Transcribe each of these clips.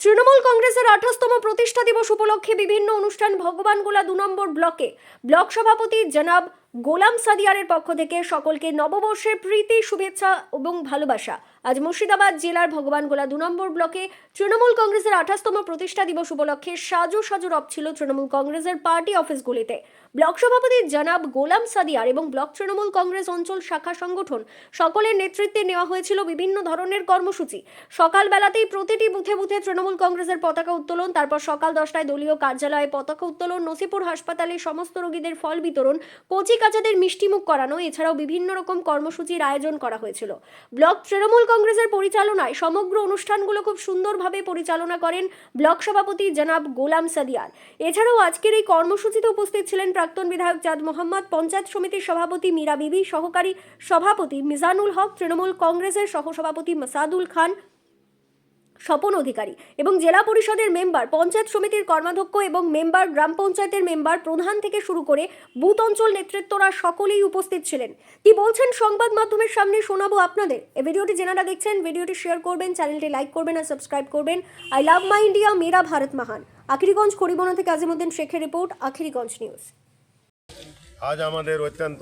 তৃণমূল কংগ্রেসের 28তম প্রতিষ্ঠা দিবস উপলক্ষে বিভিন্ন অনুষ্ঠান ভগবানগোলা 2 নম্বর ব্লকে ব্লক সভাপতি জনাব গোলাম সাদিয়ারের পক্ষ থেকে সকলকে নববর্ষের প্রীতি শুভেচ্ছা এবং ভালোবাসা। আজ মুর্শিদাবাদ জেলার ভগবানগোলা 2 নম্বর ব্লকে তৃণমূল কংগ্রেসের 28তম প্রতিষ্ঠা দিবস উপলক্ষে সাজো রব ছিল তৃণমূল কংগ্রেসের পার্টি অফিসগুলিতে। ব্লক সভাপতি জনাব গোলাম সাদিয়ার এবং ব্লক তৃণমূল কংগ্রেস অঞ্চল শাখা সংগঠন সকলের নেতৃত্বে নেওয়া হয়েছিল বিভিন্ন ধরনের কর্মসূচি। সকালবেলাতেই প্রতিটি বুথে বুথে তৃণমূল কংগ্রেসের পতাকা উত্তোলন, তারপর সকাল 10টায় দলীয় কার্যালয়ে পতাকা উত্তোলন, নসিপুর হাসপাতালে সমস্ত রোগীদের ফল বিতরণ, কচি কাচাদের মিষ্টিমুখ করানো, এছাড়াও বিভিন্ন রকম কর্মসূচির আয়োজন করা হয়েছিল। ব্লক তৃণমূল কংগ্রেসের পরিচালনায় সমগ্র অনুষ্ঠানগুলো খুব সুন্দরভাবে পরিচালনা করেন ব্লক সভাপতি জনাব গোলাম সাদিয়ার। এছাড়াও আজকের এই কর্মসূচিতে উপস্থিত ছিলেন প্রাক্তন বিধায়ক চাঁদ মোহাম্মদ, পঞ্চায়েত সমিতির সভাপতি মীরা বিবি, সহকারী সভাপতি মিজানুল হক, তৃণমূল কংগ্রেসের সহসভাপতি মাসাদুল খান, স্বপন অধিকারী এবং জেলা পরিষদের মেম্বার, পঞ্চায়েত সমিতির কর্মাধ্যক্ষ এবং মেম্বার, গ্রাম পঞ্চায়েতের মেম্বার, প্রধান থেকে শুরু করে বুথ অঞ্চল নেতৃত্বরা সকলেই উপস্থিত ছিলেন। কি বলছেন সংবাদ মাধ্যমের সামনে শোনাবো আপনাদের। এই ভিডিওটি যেনারা দেখছেন ভিডিওটি শেয়ার করবেন, চ্যানেলটি লাইক করবেন আর সাবস্ক্রাইব করবেন। আই লাভ মাই ইন্ডিয়া, মেরা ভারত মহান। আখিরিগঞ্জ খড়িবনা থেকে আজিমুদ্দিন শেখের রিপোর্ট, আখিরিগঞ্জ নিউজ। আজ আমাদের অত্যন্ত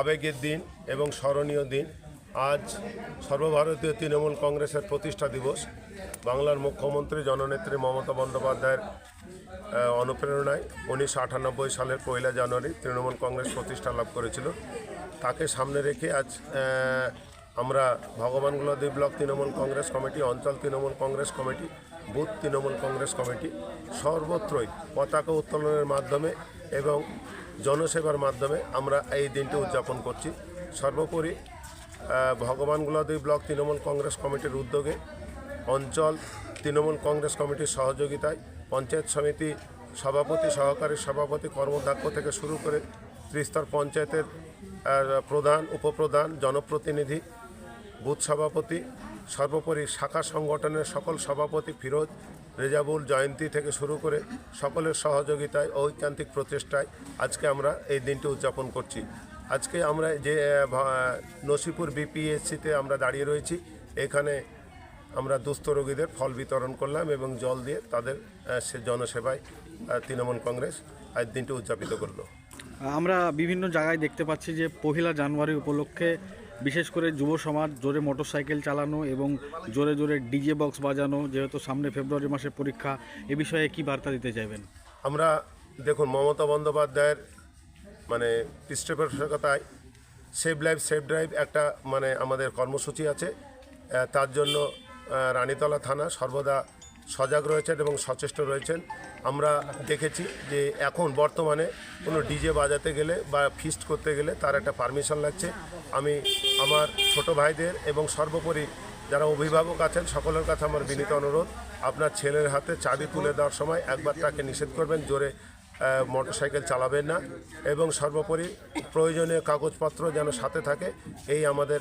আবেগের দিন এবং স্মরণীয় দিন। আজ সর্বভারতীয় তৃণমূল কংগ্রেসের প্রতিষ্ঠা দিবস। বাংলার মুখ্যমন্ত্রী জননেত্রী মমতা বন্দ্যোপাধ্যায়ের অনুপ্রেরণায় 1998 সালের 1 জানুয়ারি তৃণমূল কংগ্রেস প্রতিষ্ঠা লাভ করেছিল। তাকে সামনে রেখে আজ আমরা ভগবানগোলা 2 ব্লক তৃণমূল কংগ্রেস কমিটি, অঞ্চল Trinamool Congress committee, booth Trinamool Congress committee সর্বত্রই পতাকা উত্তোলনের মাধ্যমে এবং জনসেবার মাধ্যমে আমরা এই দিনটি উদযাপন করছি। সর্বোপরি ভগবানগোলা 2 ব্লক তৃণমূল কংগ্রেস কমিটির উদ্যোগে, অঞ্চল তৃণমূল কংগ্রেস কমিটির সহযোগিতায়, পঞ্চায়েত সমিতি সভাপতি, সহকারী সভাপতি, কর্মধ্যক্ষ থেকে শুরু করে ত্রিস্তর পঞ্চায়েতের প্রধান, উপপ্রধান, জনপ্রতিনিধি, বুথ সভাপতি, সর্বোপরি শাখা সংগঠনের সকল সভাপতি, ফিরোজ, রেজাবুল, জয়ন্তী থেকে শুরু করে সকলের সহযোগিতায়, ঐকান্তিক প্রচেষ্টায় আজকে আমরা এই দিনটি উদযাপন করছি। আজকে আমরা যে নসিপুর বিপিএসসিতে আমরা দাঁড়িয়ে রয়েছি, এখানে আমরা দুস্থ রোগীদের ফল বিতরণ করলাম এবং জল দিয়ে তাদের সে জনসেবায় তৃণমূল কংগ্রেস আজ দিনটি উদযাপিত করলো। আমরা বিভিন্ন জায়গায় দেখতে পাচ্ছি যে 1 জানুয়ারি উপলক্ষে বিশেষ করে যুব সমাজ জোরে মোটরসাইকেল চালানো এবং জোরে জোরে ডিজে বক্স বাজানো, যেহেতু সামনে ফেব্রুয়ারি মাসে পরীক্ষা, এ বিষয়ে কি বার্তা দিতে চাইবেন? আমরা দেখুন, মমতা বন্দ্যোপাধ্যায়ের পৃষ্ঠপোষকতায় সেভ লাইফ সেভ ড্রাইভ একটা আমাদের কর্মসূচি আছে। তার জন্য রানীতলা থানা সর্বদা সজাগ রয়েছেন এবং সচেষ্ট রয়েছেন। আমরা দেখেছি যে এখন বর্তমানে কোনো ডিজে বাজাতে গেলে বা ফিস্ট করতে গেলে তার একটা পারমিশন লাগছে। আমি আমার ছোট ভাইদের এবং সর্বোপরি যারা অভিভাবক আছেন সকলের কাছে আমার বিনীত অনুরোধ, আপনার ছেলের হাতে চাবি তুলে দেওয়ার সময় একবার তাকে নিষেধ করবেন, জোরে মোটরসাইকেল চালাবেন না এবং সর্বোপরি প্রয়োজনীয় কাগজপত্র যেন সাথে থাকে, এই আমাদের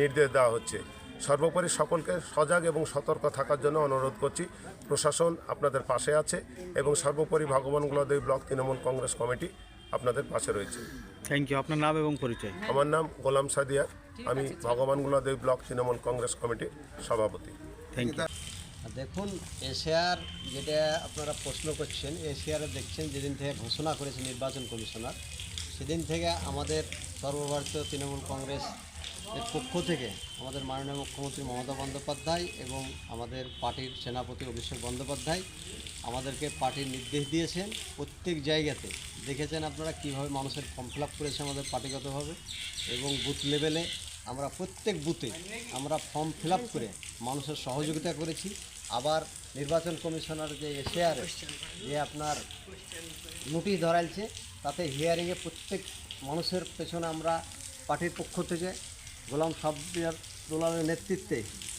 নির্দেশ দেওয়া হচ্ছে। সর্বোপরি সকলকে সজাগ এবং সতর্ক থাকার জন্য অনুরোধ করছি। প্রশাসন আপনাদের পাশে আছে এবং সর্বোপরি ভগবানগোলা 2 ব্লক তৃণমূল কংগ্রেস কমিটি আপনাদের পাশে রয়েছে। Thank you. আপনার নাম এবং পরিচয়? আমার নাম গোলাম সাদিয়ার, আমি ভগবানগোলা 2 ব্লক তৃণমূল কংগ্রেস কমিটির সভাপতি। Thank you. দেখুন, এশিয়ার যেটা আপনারা প্রশ্ন করছেন, এশিয়ারে দেখছেন যেদিন থেকে ঘোষণা করেছে নির্বাচন কমিশনার, সেদিন থেকে আমাদের সর্বভারতীয় তৃণমূল কংগ্রেস এর পক্ষ থেকে আমাদের মাননীয় মুখ্যমন্ত্রী মমতা বন্দ্যোপাধ্যায় এবং আমাদের পার্টির সেনাপতি অভিষেক বন্দ্যোপাধ্যায় আমাদেরকে পার্টির নির্দেশ দিয়েছেন। প্রত্যেক জায়গাতে দেখেছেন আপনারা কীভাবে মানুষের ফর্ম ফিল আপ করেছে আমাদের পার্টিগতভাবে, এবং বুথ লেভেলে আমরা প্রত্যেক বুথে আমরা ফর্ম ফিল আপ করে মানুষের সহযোগিতা করেছি। আবার নির্বাচন কমিশনার যে এশিয়ারে যে আপনার নোটিশ ধরাইছে, তাতে হিয়ারিংয়ে প্রত্যেক মানুষের পেছনে আমরা পার্টির পক্ষ থেকে গোলাম সাদিয়ার দোলালের নেতৃত্বে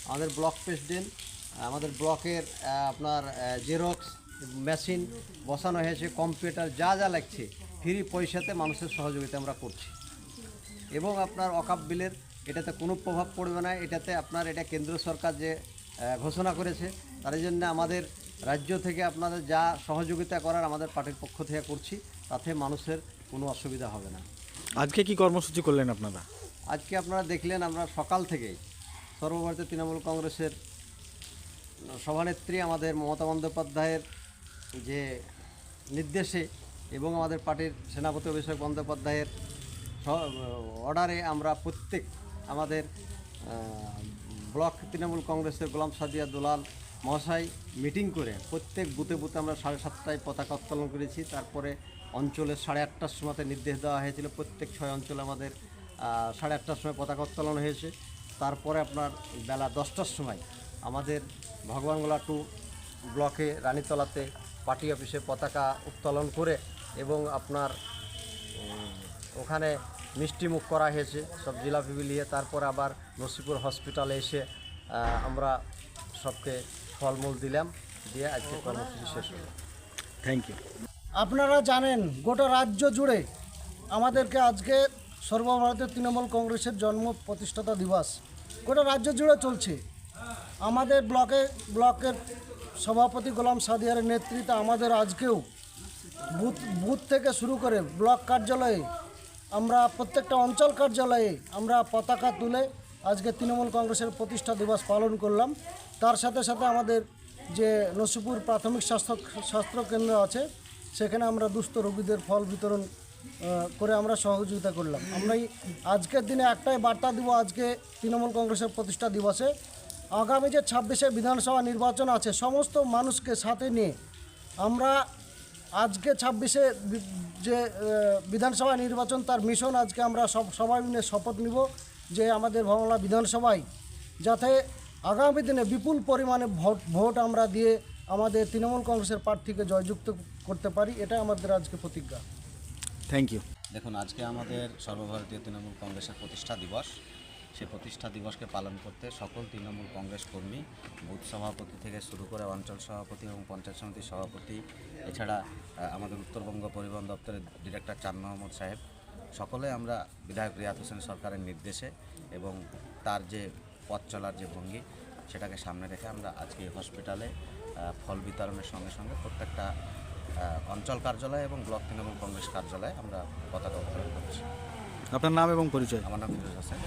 আমাদের ব্লক প্রেসিডেন্ট, আমাদের ব্লকের আপনার জেরক্স মেশিন বসানো হয়েছে, কম্পিউটার যা যা লাগছে ফ্রি পয়সাতে মানুষের সহযোগিতা আমরা করছি। এবং আপনার অকাপ বিলের এটাতে কোনো প্রভাব পড়বে না। এটাতে আপনার এটা কেন্দ্র সরকার যে ঘোষণা করেছে, তার জন্য আমাদের রাজ্য থেকে আপনাদের যা সহযোগিতা করার আমাদের পার্টির পক্ষ থেকে করছি, তাতে মানুষের কোনো অসুবিধা হবে না। আজকে কি কর্মসূচি করলেন আপনারা? আজকে আপনারা দেখলেন আমরা সকাল থেকেই সর্বভারতীয় তৃণমূল কংগ্রেসের সভানেত্রী আমাদের মমতা বন্দ্যোপাধ্যায়ের যে নির্দেশে এবং আমাদের পার্টির সেনাপতি অভিষেক বন্দ্যোপাধ্যায়ের অর্ডারে আমরা প্রত্যেক আমাদের ব্লক তৃণমূল কংগ্রেসের গোলাম সাদিয়া দুলাল মহাশয় মিটিং করে প্রত্যেক বুথে বুথে আমরা 7:30টায় পতাকা উত্তোলন করেছি। তারপরে অঞ্চলে 8:30টার সময়তে নির্দেশ দেওয়া হয়েছিল, প্রত্যেক 6 অঞ্চলে আমাদের 8:30টার সময় পতাকা উত্তোলন হয়েছে। তারপরে আপনার বেলা 10টার সময় আমাদের ভগবানগোলা 2 ব্লকে রানীতলাতে পার্টি অফিসে পতাকা উত্তোলন করে এবং আপনার ওখানে মিষ্টিমুখ করা হয়েছে সব জিলাপি বিলিয়ে। তারপর আবার নসিপুর হসপিটালে এসে আমরা সবকে ফলমূল দিলাম, দিয়ে আজকে কর্মসূচি শেষ হলো। Thank you. আপনারা জানেন গোটা রাজ্য জুড়ে আমাদেরকে আজকে সর্বভারতীয় তৃণমূল কংগ্রেসের জন্ম প্রতিষ্ঠাতা দিবস গোটা রাজ্য জুড়ে চলছে। আমাদের ব্লকের সভাপতি গোলাম সাদিয়ারের নেতৃত্বে আমাদের আজকেও বুথ থেকে শুরু করে ব্লক কার্যালয়ে আমরা প্রত্যেকটা অঞ্চল কার্যালয়ে আমরা পতাকা তুলে আজকে তৃণমূল কংগ্রেসের প্রতিষ্ঠা দিবস পালন করলাম। তার সাথে সাথে আমাদের যে নসিপুর প্রাথমিক স্বাস্থ্য কেন্দ্র আছে সেখানে আমরা দুস্থ রোগীদের ফল বিতরণ করে আমরা সহযোগিতা করলাম। আমরা আজকের দিনে একটাই বার্তা দিব, আজকে তৃণমূল কংগ্রেসের প্রতিষ্ঠা দিবসে আগামী যে 26শে বিধানসভা নির্বাচন আছে সমস্ত মানুষকে সাথে নিয়ে আমরা আজকে 26শে যে বিধানসভা নির্বাচন তার মিশন আজকে আমরা সবাই মিলে শপথ নিব যে আমাদের ভাঙলা বিধানসভায় যাতে আগামী দিনে বিপুল পরিমাণে ভোট আমরা দিয়ে আমাদের তৃণমূল কংগ্রেসের প্রার্থীকে জয়যুক্ত করতে পারি, এটাই আমাদের আজকে প্রতিজ্ঞা। Thank you. দেখুন, আজকে আমাদের সর্বভারতীয় তৃণমূল কংগ্রেসের প্রতিষ্ঠা দিবস। সেই প্রতিষ্ঠা দিবসকে পালন করতে সকল তৃণমূল কংগ্রেস কর্মী, বুথ সভাপতি থেকে শুরু করে অঞ্চল সভাপতি এবং পঞ্চায়েত সমিতির সভাপতি, এছাড়া আমাদের উত্তরবঙ্গ পরিবহন দপ্তরের ডিরেক্টর চাঁদ মোহাম্মদ সাহেব, সকলে আমরা বিধায়ক রিয়াদ হোসেন সরকারের নির্দেশে এবং তার যে পথ চলার যে ভঙ্গি সেটাকে সামনে রেখে আমরা আজকে হসপিটালে ফল বিতরণের সঙ্গে সঙ্গে প্রত্যেকটা অঞ্চল কার্যালয় এবং ব্লক তৃণমূল কংগ্রেস কার্যালয়ে আমরা পতাকা উত্তোলন করছি। আপনার নাম এবং পরিচয়? আমার নাম ফিরোজ হোসেন।